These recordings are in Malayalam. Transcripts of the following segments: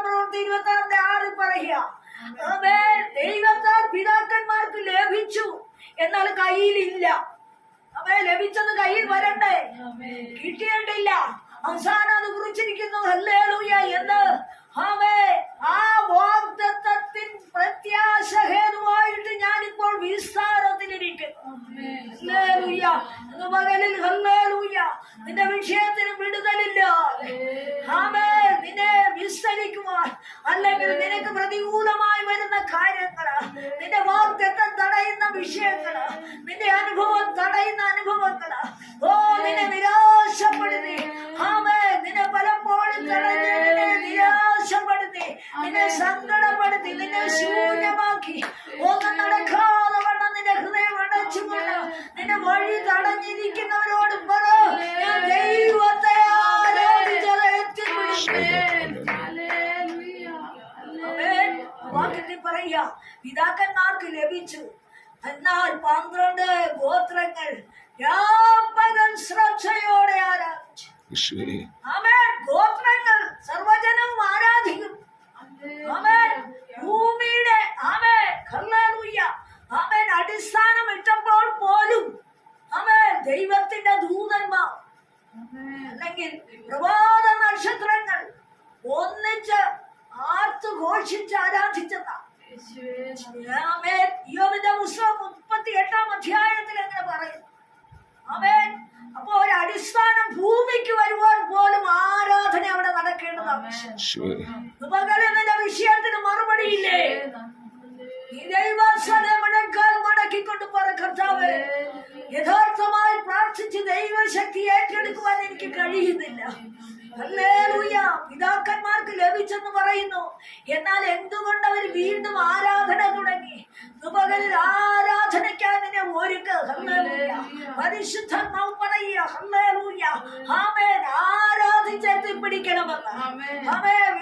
പ്രവൃത്തി 26:6 പറയുക, ദൈവത്താൽ പിതാക്കന്മാർക്ക് ലഭിച്ചു, എന്നാൽ കയ്യിലില്ല. ലഭിച്ചത് കയ്യിൽ വരണ്ടേ, കിട്ടിയിട്ടില്ല. അവസാനം അത് കുറിച്ചിരിക്കുന്നു ഹല്ലേലൂയ എന്ന്. ആ വാഗ്ദത്തത്തിൻ പ്രത്യാശ ഹേതുവായിട്ട് ഞാനിപ്പോൾ വിസ്താരത്തിലിരിക്കുന്നു. ഹല്ലേലൂയ. ഇന്ന് പകലിൽ ഹല്ലേലൂയ നിന്റെ വിഷയത്തിന് വിടുതലില്ല. നിന്നെ വിസ്തരിക്കുവാൻ, അല്ലെങ്കിൽ നിനക്ക് പ്രതികൂലമായി വരുന്ന കാര്യങ്ങള്, നിന്റെ വാഗ്ദത്തം തടയുന്ന വിഷയങ്ങള്, നിന്റെ അനുഭവം തടയുന്ന അനുഭവങ്ങള്, നിന്നെ നിരാശപ്പെടുത്തി, നിന്നെ പലപ്പോഴും തടഞ്ഞ് നിന്നെ നിരാശപ്പെടുത്തി, നിന്നെ സങ്കടപ്പെടുത്തി, നിന്നെ ശൂന്യമാക്കി, ഒന്നും നടക്കാതെ വണ്ണം നിന്റെ ഹൃദയം അടച്ചുകൊണ്ട് നിന്റെ വഴി തടഞ്ഞിരിക്കുന്നവരോട് പറ, ഞാൻ ദൈവത്തെ ആരാധിച്ചത് വാക്യത്തിൽ പറയാ, പിതാക്കന്മാർക്ക് ലഭിച്ചു, എന്നാൽ 12 ഗോത്രങ്ങൾ രാപ്പകൽ ശ്രദ്ധയോടെ ആരാധിച്ചു. ഗോത്രങ്ങൾ സർവജനവും ആരാധിക്കും. ഭൂമിയുടെ അടിസ്ഥാനം ഇട്ടപ്പോൾ പോലും ദൈവത്തിന്റെ ദൂതന്മാർ അല്ലെങ്കിൽ പ്രഭാത നക്ഷത്രങ്ങൾ ഒന്നിച്ച് ആർത്തു ഘോഷിച്ച് ആരാധിച്ചതാ. യോബിന്റെ പുസ്തകം 38-ാം അധ്യായത്തിൽ അങ്ങനെ പറയുന്നു. അപ്പൊ ഒരു അടിസ്ഥാനം ഭൂമിക്ക് വരുവാൻ പോലും ആരാധന അവിടെ നടക്കേണ്ടതാണ്. നിന്റെ വിഷയത്തിന് മറുപടിയില്ലേ? ഈ ദൈവസ്ഥനെ മുഴങ്കാൽ മടക്കിക്കൊണ്ട് പറ, കർത്താവേ, യഥാർത്ഥമായി പ്രാർത്ഥിച്ച് ദൈവശക്തി ഏറ്റെടുക്കുവാൻ എനിക്ക് കഴിയുന്നില്ല. ഹല്ലേലൂയ. പിതാക്കന്മാർക്ക് ലഭിച്ചെന്ന് പറയുന്നു, എന്നാൽ എന്തുകൊണ്ട് അവർ വീണ്ടും ആരാധന തുടങ്ങി? പകലിൽ ആരാധനയ്ക്കാൻ നിന്നെ ഒരുക്ക്. ഹല്ലേലൂയ. പരിശുദ്ധാത്മാവ് പറയുക, ഹല്ലേലൂയ, ആമേൻ, ആരാധിച്ചെത്തിപ്പിടിക്കണമെന്ന്.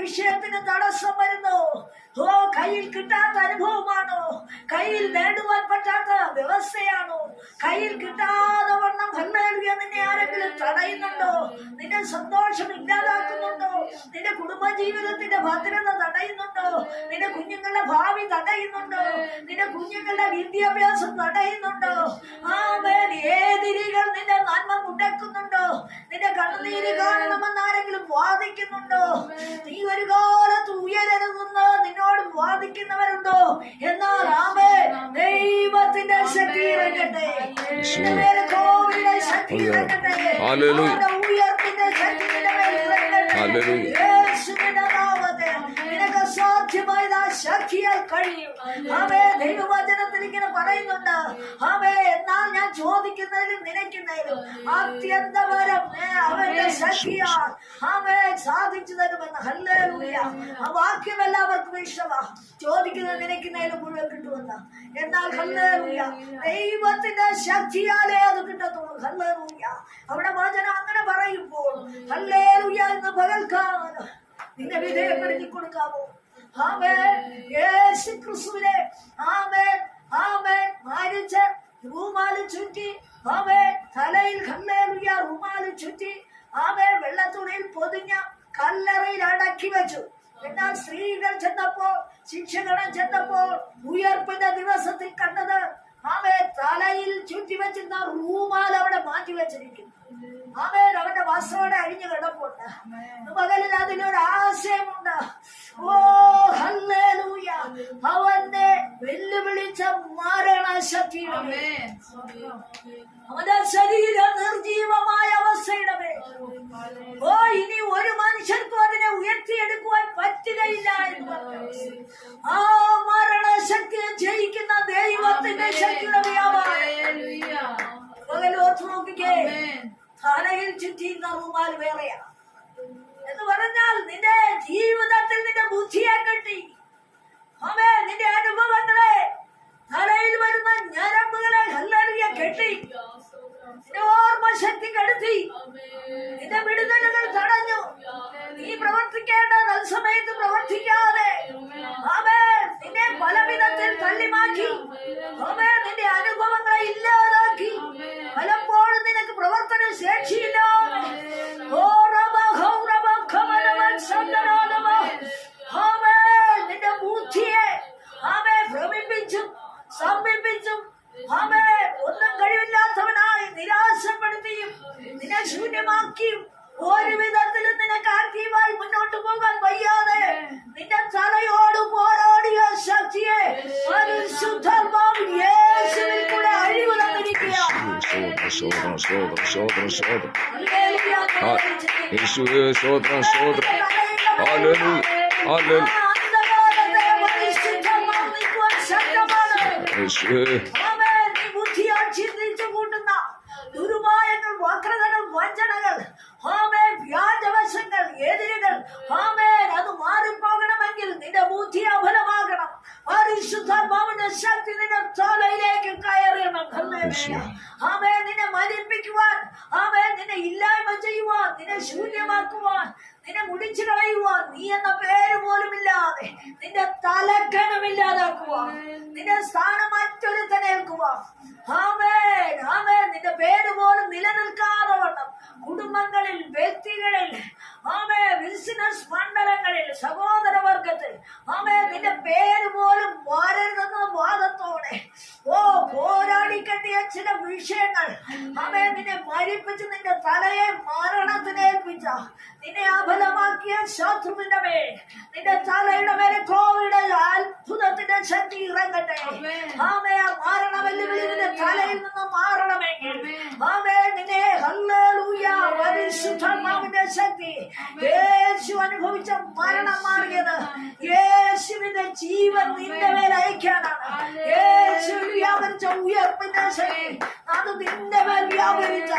വിഷയത്തിന് തടസ്സം വരുന്നു. കയ്യിൽ കിട്ടാത്ത അനുഭവമാണോ? കയ്യിൽ നേടുവാൻ പറ്റാത്ത വ്യവസ്ഥയാണോ? കയ്യിൽ കിട്ടാതെ വണ്ണം ഹല്ലേലൂയ നിന്നെ ആരെങ്കിലും തടയുന്നുണ്ടോ? നിന്റെ സന്തോഷം ഇല്ലാതാക്കുന്നുണ്ടോ? നിന്റെ കുടുംബജീവിതത്തിന്റെ ഭദ്രത തടയുന്നുണ്ടോ? നിന്റെ കുഞ്ഞുങ്ങളുടെ ഭാവി തടയുന്നുണ്ടോ? നിന്റെ കുഞ്ഞുങ്ങളുടെ വിദ്യാഭ്യാസം തടയുന്നുണ്ടോ? ഏതിരികൾ നിന്റെ നന്മ മുടക്കുന്നുണ്ടോ? നിന്റെ കണ്ണുനീര് കാണണമെന്ന് ആരെങ്കിലും വാദിക്കുന്നുണ്ടോ? നീ ഒരു കാലത്ത് ഉയരരുതെന്ന് നിന്നോട് വാദിക്കുന്നവരുണ്ടോ? എന്നാൽ ദൈവത്തിന്റെ ശക്തി ഇറങ്ങട്ടെ, കോവിലിന്റെ ശക്തി ഇറങ്ങട്ടെ, ഉയർത്തിന്റെ ശക്തി നിനക്ക് സാധ്യമായത് ആ ശക്തിയാൽ കഴിയും. ദൈവവചനത്തിൽ ഇങ്ങനെ പറയുന്നുണ്ട്, എന്നാൽ ഞാൻ ചോദിക്കുന്നതിലും നിനയ്ക്കുന്നതിലും അത്യന്തപരം അവന്റെ ശക്തിയാൽ സാധിച്ചു തരുമെന്ന്. ഹല്ലേലൂയ. ആ വാക്യം എല്ലാവർക്കും ഇഷ്ടമാ. ചോദിക്കുന്നത് നിനയ്ക്കുന്നതിലും മുഴുവൻ കിട്ടുമെന്ന്. എന്നാൽ ഹല്ലേലൂയ ദൈവത്തിന്റെ ശക്തിയാലേ അത് കിട്ടത്തുള്ളൂ. ഹല്ലേലൂയ. അവിടെ വചനം അങ്ങനെ പറയുമ്പോൾ ഹല്ലേലൂയ എന്ന് പകൽക്കാലം നിന്നെ വിധേയപ്പെടുത്തി കൊടുക്കാമോ? യേശു ക്രിസ്തുവിനെ മാരിച്ച് റൂമാല് ചുറ്റി, തലയിൽ ഹല്ലേലൂയ റൂമാല് ചുറ്റി, വെള്ളത്തുണിയിൽ പൊതിഞ്ഞ കല്ലറയിൽ അടക്കി വെച്ചു. എന്നാൽ സ്ത്രീകൾ ചെന്നപ്പോൾ, ശിക്ഷകണം ചെന്നപ്പോൾ ഉയർപ്പിന്റെ ദിവസത്തിൽ കണ്ടത് തലയിൽ ചുറ്റി വെച്ചിരുന്ന റൂമാൽ അവിടെ മാറ്റി വെച്ചിരിക്കുന്നു. അവന്റെ വസ്ത്രോടെ അഴിഞ്ഞു കിടപ്പുണ്ട്. പകലിൽ അതിലൊരു ആശയമുണ്ട്. ഓ ഹല്ലേലൂയ, അവന്റെ വെല്ലുവിളിച്ച മരണശക്തിയുടെ, അവന്റെ ശരീരം നിർജീവമായ അവസ്ഥയുടെ മേൽ ഇനി ഒരു മനുഷ്യർക്കും അതിനെ ഉയർത്തിയെടുക്കുവാൻ പറ്റുകയില്ല എന്ന് ആ മരണശക്തിയെ ജയിക്കുന്ന ദൈവത്തിന്റെ ശക്തിയുടെ വ്യാപാരം പകലോർത്ത് നോക്കിക്കേ. തലയിൽ ചുറ്റിയിരുന്ന റൂമാൽ വേറെയാണ് എന്ന് പറഞ്ഞാൽ നിന്റെ ജീവിതത്തിൽ നിന്റെ ബുദ്ധിയെ കെട്ടി, നിന്റെ അനുഭവങ്ങളെ, തലയിൽ വരുന്ന ഞരമ്പുകളെ ഹല്ലേലൂയ കെട്ടി, നിന്റെ ഓർമ്മശക്തി കെടുത്തി, നിന്റെ വിടുതലുകൾ തടഞ്ഞു. നീ പ്രവർത്തിക്കേണ്ട തത്സമയത്ത് പ്രവർത്തിക്കാതെ നിന്നെ പല വിധത്തിൽ തള്ളിമാറ്റി, നിന്റെ അനുഭവങ്ങളെ ഇല്ലാതാക്കി, പലപ്പോഴും നിനക്ക് പ്രവർത്തന ശേഷിയില്ലാതെ സ്തോത്രം സ്തോത്രം സ്തോത്രം സ്തോത്രം ഹല്ലേലൂയ. യേശുവേ സ്തോത്രം സ്തോത്രം ഹല്ലേലൂയ ഹല്ലേലൂയ അന്ധകാരത്തെ പരിശുദ്ധാത്മാവ് നീക്കുവാൻ ശക്തമാണ്. യേശുവേ ആമേൻ. നീ ബുദ്ധിയാൽ ചിന്തിച്ചു കൂട്ടുന്ന ദുരുപായങ്ങൾ, വക്രതകൾ, വഞ്ചനകൾ, ആമേൻ, വ്യാജവശങ്ങൾ, എതിരുകൾ, ആമേൻ, അത് മാറിപ്പോകണമെങ്കിൽ നിന്റെ ബുദ്ധി അഫലമാകണം. പരിശുദ്ധാത്മാവിന്റെ ശക്തി നിന്റെ തലയിലേക്ക് കയറണം. ഹല്ലേലൂയ. ആമേൻ. നിന്നെ മരിപ്പിക്കുവാൻ, ആമേൻ, നിന്നെ ഇല്ലായ്മ ചെയ്യുവാൻ, നിന്നെ ശൂന്യമാക്കുവാൻ, നിന്നെ മുടിച്ചു കളയുവാൻ, നീ എന്ന പേര് പോലുമില്ലാതെ നിന്റെ തലക്കനമില്ലാതാക്കുവാൻ, നിന്റെ സ്ഥാനം മറ്റൊരുത്തനേൽക്കുവാൻ, ആമേൻ, ആമേൻ, നിന്റെ പേര് പോലും നിലനിൽക്കാതെ വണ്ണം കുടുംബങ്ങളിൽ, വ്യക്തികളിൽ, ആമേൻ, ബിസിനസ് മണ്ഡലങ്ങളിൽ, സഹോദരവർഗത്തിൽ, ആമേൻ, നിന്റെ പേര് പോലും മാറരുതെന്ന വാദത്തോടെ പോരാടി കെട്ടിയ ചില വിഷയങ്ങൾ, ആമേൻ, നിന്നെ മരിപ്പിച്ച് നിന്റെ തലയെ മരണത്തിനേൽപ്പിച്ച, നിന്നെ അഫലമാക്കിയ ശത്രുവിന്റെ മേൽ, നിന്റെ തലയുടെ മേലെ കോവിഡ് അത്ഭുതത്തിന്റെ ശക്തി ഇറങ്ങട്ടെ. ആമേ. ആ മരണ വെല്ലുവിളി നിന്റെ തലയിൽ നിന്ന് മാറണമെങ്കിൽ, ആമേ, നിന്നെ ഹല്ലേലൂയ പരിശുദ്ധാത്മാവിന്റെ ശക്തി, യേശു അനുഭവിച്ച മരണം മാറിയത് യേശുവിന്റെ ജീവൻ നിന്റെ മേൽ അയക്കാനാണ്. യേശു വ്യാപരിച്ച ഉയർപ്പിന്റെ ശക്തി അത് നിന്റെ മേൽ വ്യാപരിച്ച,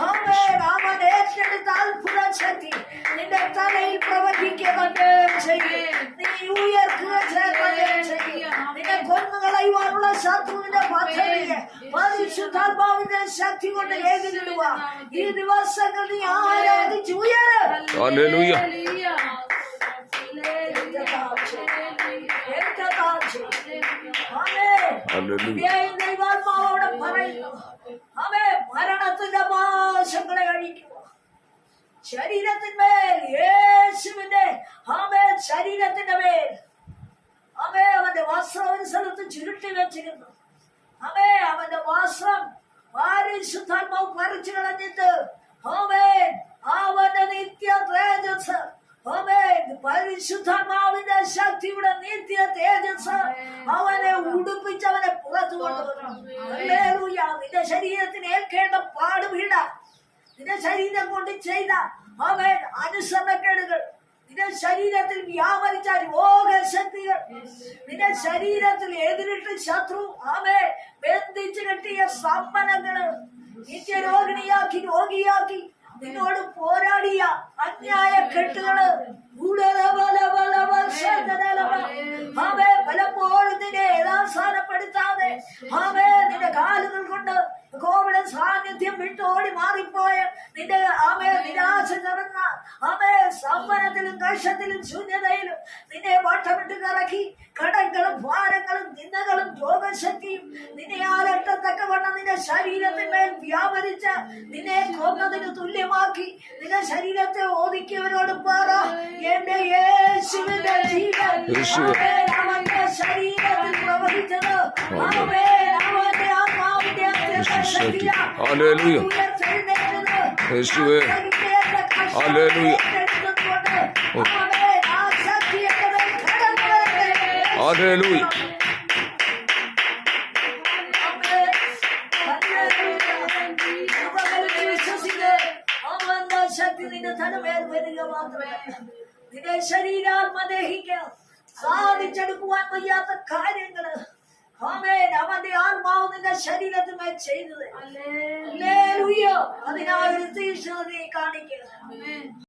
ആമേൻ, അവൻ ഏറ്റെടുത്ത അത്ഭുത ശക്തി നിന്റെ തലയിൽ പ്രവഹിക്കുക തന്നെ ചെയ്യും. നീ ഉയർക്കുക തന്നെ ചെയ്യും. നിന്നെ കൊന്നുകളയുവാനുള്ള ശത്രുവിന്റെ പദ്ധതിയെ പരിശുദ്ധാത്മാവിന്റെ ശക്തി കൊണ്ട് എതിരിടുക. ഈ ദിവസങ്ങൾ നീ ആരാധിച്ച് ഉയര്. ഹല്ലേലൂയ ദൈവാത്മാവോട് പറയുന്നു, അവേ മരണത്തിന്റെ പാശങ്ങളെ അഴിക്കുക. ശരീരത്തിന്മേൽ യേശുവിന്റെ, ആമേ, ശരീരത്തിന്റെ മേൽ, ആമേ, അവന്റെ വസ്ത്രം ഒരു സ്ഥലത്ത് ചുരുട്ടി വെച്ചിരുന്നു. ആമേ, അവന്റെ വസ്ത്രം പരിശുദ്ധാത്മാവ് പറിച്ചു കളഞ്ഞിട്ട്, ആമേൻ, അവന്റെ നിത്യ തേജസ്, ആമേൻ, പരിശുദ്ധാത്മാവിന്റെ ശക്തിയുടെ നിത്യ തേജസ് അവനെ ഉടുപ്പിച്ചവനെ പുറത്തു കൊണ്ടുവരണം. ഹല്ലേലൂയ. നിന്റെ ശരീരത്തിന് ഏൽക്കേണ്ട പാടുപീട, നിന്റെ ശരീരം കൊണ്ട് ചെയ്ത, ആമേൻ, അനുസരണക്കേടുകൾ, നിന്റെ ശരീരത്തിൽ വ്യാപരിച്ച രോഗശക്തികൾ, നിന്റെ ശരീരത്തിൽ എതിരിട്ട് ശത്രു, ആമേൻ, ബന്ധിച്ചു കെട്ടിയ സമ്പന്നങ്ങള്, നിത്യരോഗിണിയാക്കി രോഗിയാക്കി നിന്നോട് പോരാടിയ അന്യായ കെട്ടുകള്, ആമേ, പലപ്പോഴും നിന്നെ യഥാസ്ഥാനപ്പെടുത്താതെ, ആമേ, നിന്റെ കാലുകൾ കൊണ്ട് കോവിഡ് സാന്നിധ്യം വിട്ടോടി മാറിപ്പോയ നിന്റെ, ആമേ, നിരാശ നിറഞ്ഞ, ആമേ, സമ്പന്നത്തിലും കഷ്ടത്തിലും ശൂന്യതയിലും നിന്നെ വട്ടമിട്ട് കറക്കി കടങ്ങളും ഭാരങ്ങളും നിന്ദകളും രോഗശക്തിയും നിന്നെ ആലട്ടത്തക്കവണ്ണം നിന്റെ ശരീരത്തിന്മേൽ വ്യാപരിച്ച, നിന്നെ കൊന്നതിന് തുല്യമാക്കി നിന്റെ ശരീരത്തെ ഒതുക്കിയവരോട് പറ, എന്റെ യേശുവിന്റെ ജീവൻ അവന്റെ ശരീരത്തിൽ പ്രവഹിച്ചത്, അവന്റെ ആത്മാവിന്റെ ഹല്ലേലൂയ യേശുവേ ഹല്ലേലൂയ ഹല്ലേലൂയ ശക്തി നിന്റെ തലമേൽ വരിക മാത്രമേ നിന്റെ ശരീരാത്മദേഹിക്ക് സാധിച്ചെടുക്കുവാൻ വയ്യാത്ത കാര്യങ്ങള്, ആമേൻ, അവന്റെ ആത്മാവ് നിന്റെ ശരീരത്തിന്മേൽ ചെയ്തത്. ഹല്ലേലൂയ. അതിനായി തീഷ്ണത കാണിക്കുക.